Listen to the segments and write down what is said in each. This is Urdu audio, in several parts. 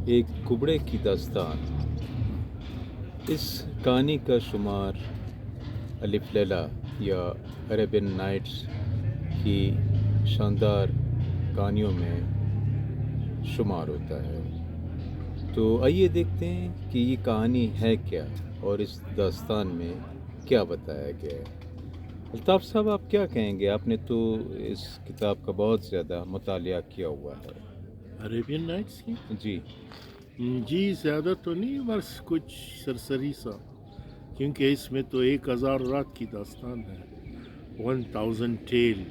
ایک کبڑے کی داستان۔ اس کہانی کا شمار الف لیلا یا عربین نائٹس کی شاندار کہانیوں میں شمار ہوتا ہے۔ تو آئیے دیکھتے ہیں کہ یہ کہانی ہے کیا اور اس داستان میں کیا بتایا گیا ہے۔ الطاف صاحب، آپ کیا کہیں گے؟ آپ نے تو اس کتاب کا بہت زیادہ مطالعہ کیا ہوا ہے۔ عربین نائٹس کی جی جی زیادہ تو نہیں، بس کچھ سرسری سا، کیونکہ اس میں تو 1000 رات کی داستان ہے، 1000 ٹیل،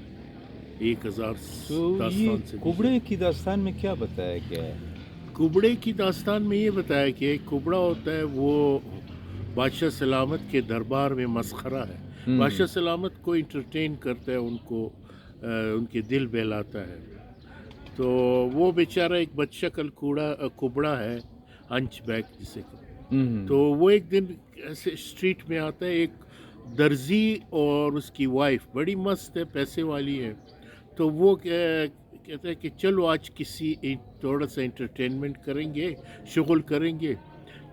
1000 تو یہ داستان سے بھی کبڑے کی داستان میں کیا بتایا گیا ہے؟ کبڑے کی داستان میں یہ بتایا کہ ایک کبڑا ہوتا ہے، وہ بادشاہ سلامت کے دربار میں مسخرہ ہے۔ بادشاہ سلامت کو انٹرٹین کرتا ہے، ان کو ان کے دل بہلاتا ہے۔ تو وہ بیچارہ ایک بدشکل کبڑا ہے، ہنچ بیک جسے تو وہ ایک دن ایسے اسٹریٹ میں آتا ہے، ایک درزی اور اس کی وائف بڑی مست ہے، پیسے والی ہے، تو وہ کہتا ہے کہ چلو آج کسی تھوڑا سا انٹرٹینمنٹ کریں گے، شغل کریں گے،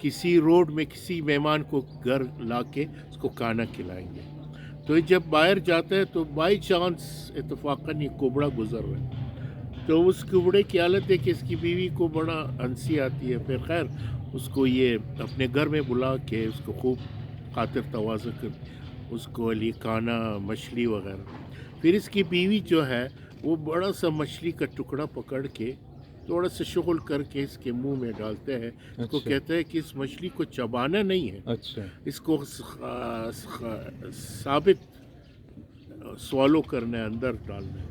کسی روڈ میں کسی مہمان کو گھر لا کے اس کو کھانا کھلائیں گے۔ تو جب باہر جاتا ہے تو بائی چانس اتفاقاً یہ کبڑا گزر رہا ہے، تو اس کبڑے کی حالت ہے کہ اس کی بیوی کو بڑا ہنسی آتی ہے۔ پھر خیر اس کو یہ اپنے گھر میں بلا کے اس کو خوب خاطر تواضع کر اس کو لیے کھانا، مچھلی وغیرہ۔ پھر اس کی بیوی جو ہے وہ بڑا سا مچھلی کا ٹکڑا پکڑ کے تھوڑا سا شغل کر کے اس کے منہ میں ڈالتے ہیں۔ اس کو کہتا ہے کہ اس مچھلی کو چبانا نہیں ہے، اچھا اس کو ثابت سوالو کرنا ہے، اندر ڈالنا ہے۔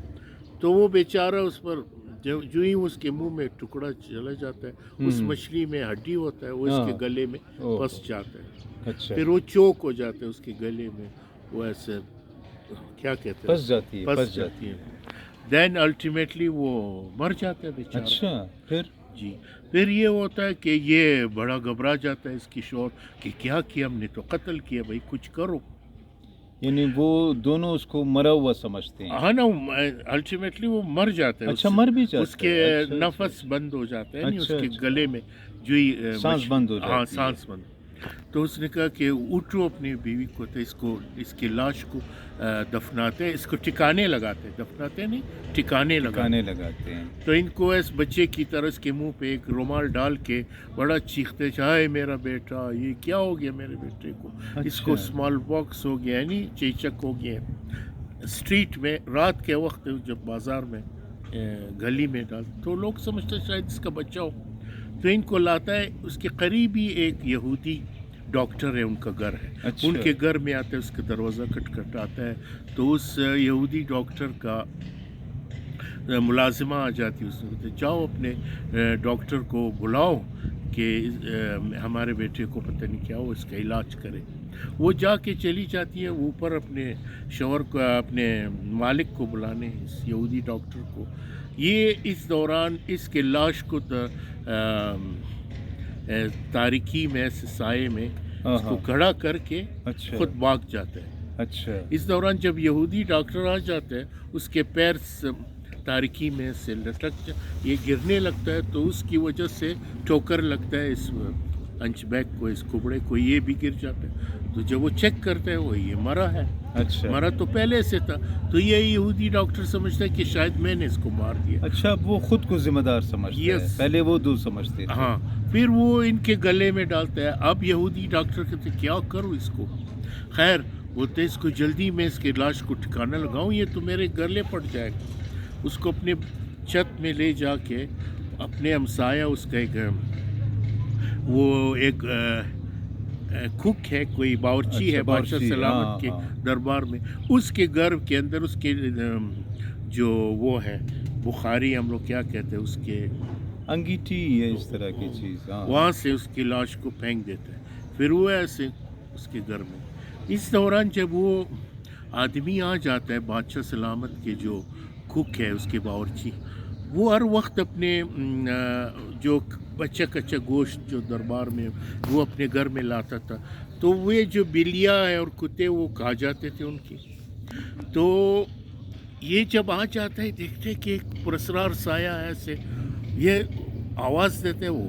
تو وہ بیچارہ اس پر جو ہی اس کے منہ میں ٹکڑا چلا جاتا ہے، اس مچھلی میں ہڈی ہوتا ہے، وہ اس کے گلے میں پھنس جاتا ہے۔ اچھا پھر وہ چوک ہو جاتا ہے اس کے گلے میں، وہ ایسے کیا کہتے ہیں، پھنس جاتی ہے۔ دین الٹیمیٹلی وہ مر جاتا ہے بیچارہ۔ اچھا جی پھر یہ ہوتا ہے کہ یہ بڑا گھبرا جاتا ہے اس کی شوہر کہ کیا کیا، ہم نے تو قتل کیا، بھائی کچھ کرو۔ یعنی وہ دونوں اس کو مرا ہوا سمجھتے ہیں؟ ہاں نا، الٹیمیٹلی وہ مر جاتا ہے۔ اچھا، مر بھی جاتا ہے، اس کے نفس بند ہو جاتا ہے، نہیں اس کے گلے میں جو ہی سانس بند ہو جاتی ہے۔ ہاں، سانس بند۔ تو اس نے کہا کہ اٹھو اپنی بیوی کو، تو اس کی لاش کو دفناتے ہیں، اس کو ٹھکانے لگاتے ہیں، دفناتے نہیں، ٹھکانے لگاتے ہیں۔ تو ان کو اس بچے کی طرح اس کے منہ پہ ایک رومال ڈال کے بڑا چیختے، ہائے میرا بیٹا، یہ کیا ہو گیا میرے بیٹے کو، اس کو اسمال باکس ہو گیا، یعنی چیچک ہو گیا۔ اسٹریٹ میں رات کے وقت جب بازار میں گلی میں ڈال تو لوگ سمجھتے شاید اس کا بچہ ہو، تو ان کو لاتا ہے۔ اس کے قریب ہی ایک یہودی ڈاکٹر ہے، ان کا گھر ہے، ان کے گھر میں آتا ہے، اس کا دروازہ کھٹکھٹاتا ہے، تو اس یہودی ڈاکٹر کا ملازمہ آ جاتی ہے، اس نے کہتے جاؤ اپنے ڈاکٹر کو بلاؤ کہ ہمارے بیٹے کو پتہ نہیں کیا ہو، اس کا علاج کرے۔ وہ جا کے چلی جاتی ہے اوپر اپنے شوہر کو، اپنے مالک کو بلانے، اس یہودی ڈاکٹر کو۔ یہ اس دوران اس کے لاش کو تاریکی میں سائے میں اس کو کھڑا کر کے خود بھاگ جاتا ہے۔ اچھا، اس دوران جب یہودی ڈاکٹر آ جاتا ہے، اس کے پیر تاریکی میں سے لٹک یہ گرنے لگتا ہے، تو اس کی وجہ سے ٹھوکر لگتا ہے اس ہنچ بیک کو، اس کبڑے کو، یہ بھی گر جاتا ہے۔ تو جب وہ چیک کرتا ہے، وہ یہ مرا ہے، مرا تو پہلے سے تھا۔ تو یہ یہودی ڈاکٹر سمجھتا ہے کہ شاید میں نے اس کو مار دیا۔ اچھا، وہ خود کو ذمہ دار سمجھتا ہے، پہلے وہ دو سمجھتے تھے۔ ہاں، پھر وہ ان کے گلے میں ڈالتا ہے۔ اب یہودی ڈاکٹر کہتے کیا کروں اس کو؟ خیر بولتے اس کو جلدی میں اس کے لاش کو ٹھکانا لگاؤں، یہ تو میرے گلے پڑ جائے گا۔ اس کو اپنے چھت میں لے جا کے اپنے ہمسایہ، اس کا ایک وہ ایک کک ہے، کوئی باورچی ہے بادشاہ سلامت کے دربار میں، اس کے گھر کے اندر اس کے جو وہ ہے بخاری، ہم لوگ کیا کہتے ہیں، اس کے انگیٹھی ہے، اس طرح کی چیز، وہاں سے اس کی لاش کو پھینک دیتا ہے۔ پھر وہ ایسے اس کے گھر میں، اس دوران جب وہ آدمی آ جاتا ہے بادشاہ سلامت کے جو کک ہے، اس کے باورچی، وہ ہر وقت اپنے جو بچہ کچا گوشت جو دربار میں وہ اپنے گھر میں لاتا تھا، تو وہ جو بلیاں ہیں اور کتے وہ کھا جاتے تھے ان کی۔ تو یہ جب آ جاتا ہے، دیکھتے کہ ایک پرسرار سایہ ایسے یہ آواز دیتے، وہ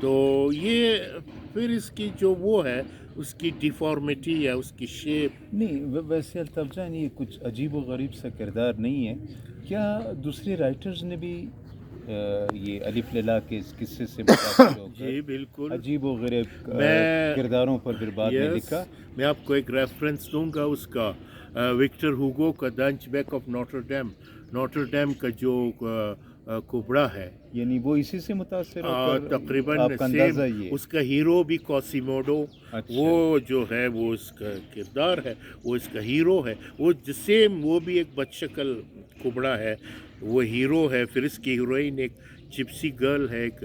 تو یہ پھر اس کی جو وہ ہے اس کی ڈیفارمیٹی یا اس کی شیپ. نہیں ویسے الطاف جان یہ کچھ عجیب و غریب سا کردار نہیں ہے. کیا دوسرے رائٹرز نے بھی یہ الف لیلا کے اس قصے سے متاثر ہو کر جی بالکل عجیب و غریب میں کرداروں پر پھر بعد میں لکھا؟ میں آپ کو ایک ریفرنس دوں گا اس کا، وکٹر ہوگو کا دا ہنچ بیک آف نوٹر ڈیم کا جو کوبڑا ہے، یعنی وہ اسی سے متاثر ہو کر تقریباً آپ کا اندازہ یہ اس کا ہیرو بھی کوسیموڈو، اچھا. وہ جو ہے وہ اس کا کردار ہے، وہ اس کا ہیرو ہے، وہ سیم وہ بھی ایک بد شکل کوبڑا ہے، وہ ہیرو ہے. پھر اس کی ہیروئن ایک جپسی گرل ہے، ایک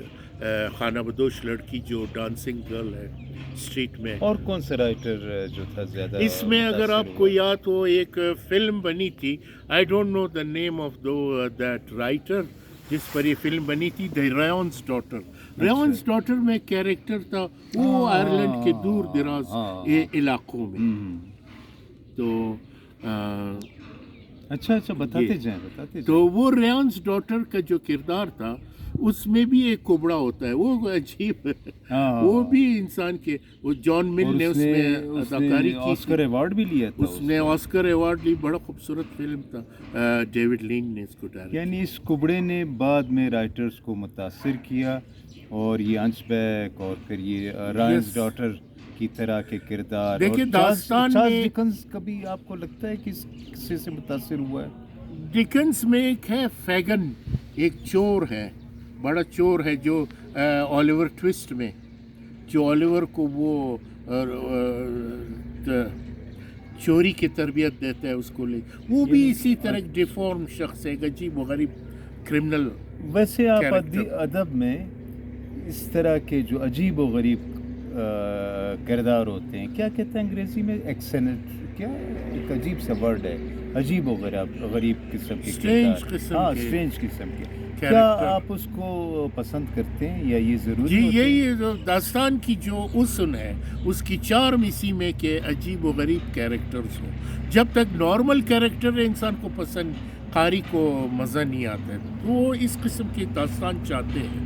خانہ بدوش لڑکی جو ڈانسنگ گرل ہے اسٹریٹ میں. اور کون سا رائٹر جو تھا زیادہ اس میں اگر آپ کو یاد ہو ایک فلم بنی تھی، I don't know the name of that writer, جس پر یہ فلم بنی تھی، دی ریونس ڈاٹر میں کیریکٹر تھا وہ آئرلینڈ کے دور دراز علاقوں میں. تو اچھا بتاتے جائیں. تو وہ ریونس ڈاٹر کا جو کردار تھا اس میں بھی ایک کوبڑا ہوتا ہے، وہ عجیب وہ بھی انسان کے، وہ جان مل نے اس میں اداکاری کی، آسکر ایوارڈ بھی لیا تھا، اس نے آسکر ایوارڈ لی. بڑا خوبصورت فلم تھا، ڈیوڈ لینچ نے اس کو ڈائریکٹ. یعنی اس کوبڑے نے بعد میں رائٹرز کو متاثر کیا، اور یہ ہنچ بیک اور پھر یہ رائنس ڈاٹر کی طرح کے کردار. دیکھیں داستان میں ڈکنز کبھی آپ کو لگتا ہے کہ اس قصے سے متاثر ہوا ہے؟ ڈکنز میں ایک ہے فیگن، ایک چور ہے، بڑا چور ہے، جو اولیور ٹوسٹ میں جو اولیور کو وہ چوری کی تربیت دیتا ہے اس کو لے، وہ بھی اسی طرح ایک ڈیفارم شخص ہے، عجیب و غریب کرمنل. ویسے آپ ادب میں اس طرح کے جو عجیب و غریب کردار ہوتے ہیں، کیا کہتے ہیں انگریزی میں، ایکسنٹ، کیا ایک عجیب سا ورڈ ہے، عجیب و غریب قسم کے اسٹرینج قسم کے، کیا آپ اس کو پسند کرتے ہیں یا یہ ضروری؟ جی یہی داستان کی جو حسن ہے، اس کی چارم اسی میں کہ عجیب و غریب کیریکٹرز ہوں. جب تک نارمل کیریکٹر انسان کو پسند، قاری کو مزہ نہیں آتا ہے، وہ اس قسم کی داستان چاہتے ہیں.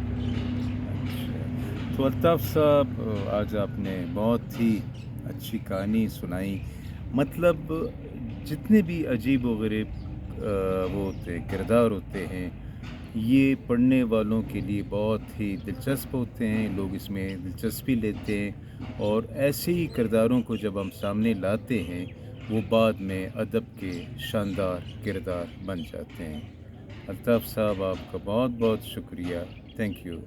تو الطاف صاحب آج آپ نے بہت ہی اچھی کہانی سنائی. مطلب جتنے بھی عجیب و غریب وہ ہوتے ہیں، کردار ہوتے ہیں، یہ پڑھنے والوں کے لیے بہت ہی دلچسپ ہوتے ہیں، لوگ اس میں دلچسپی لیتے ہیں، اور ایسے ہی کرداروں کو جب ہم سامنے لاتے ہیں وہ بعد میں ادب کے شاندار کردار بن جاتے ہیں. الطاف صاحب آپ کا بہت بہت شکریہ. Thank you.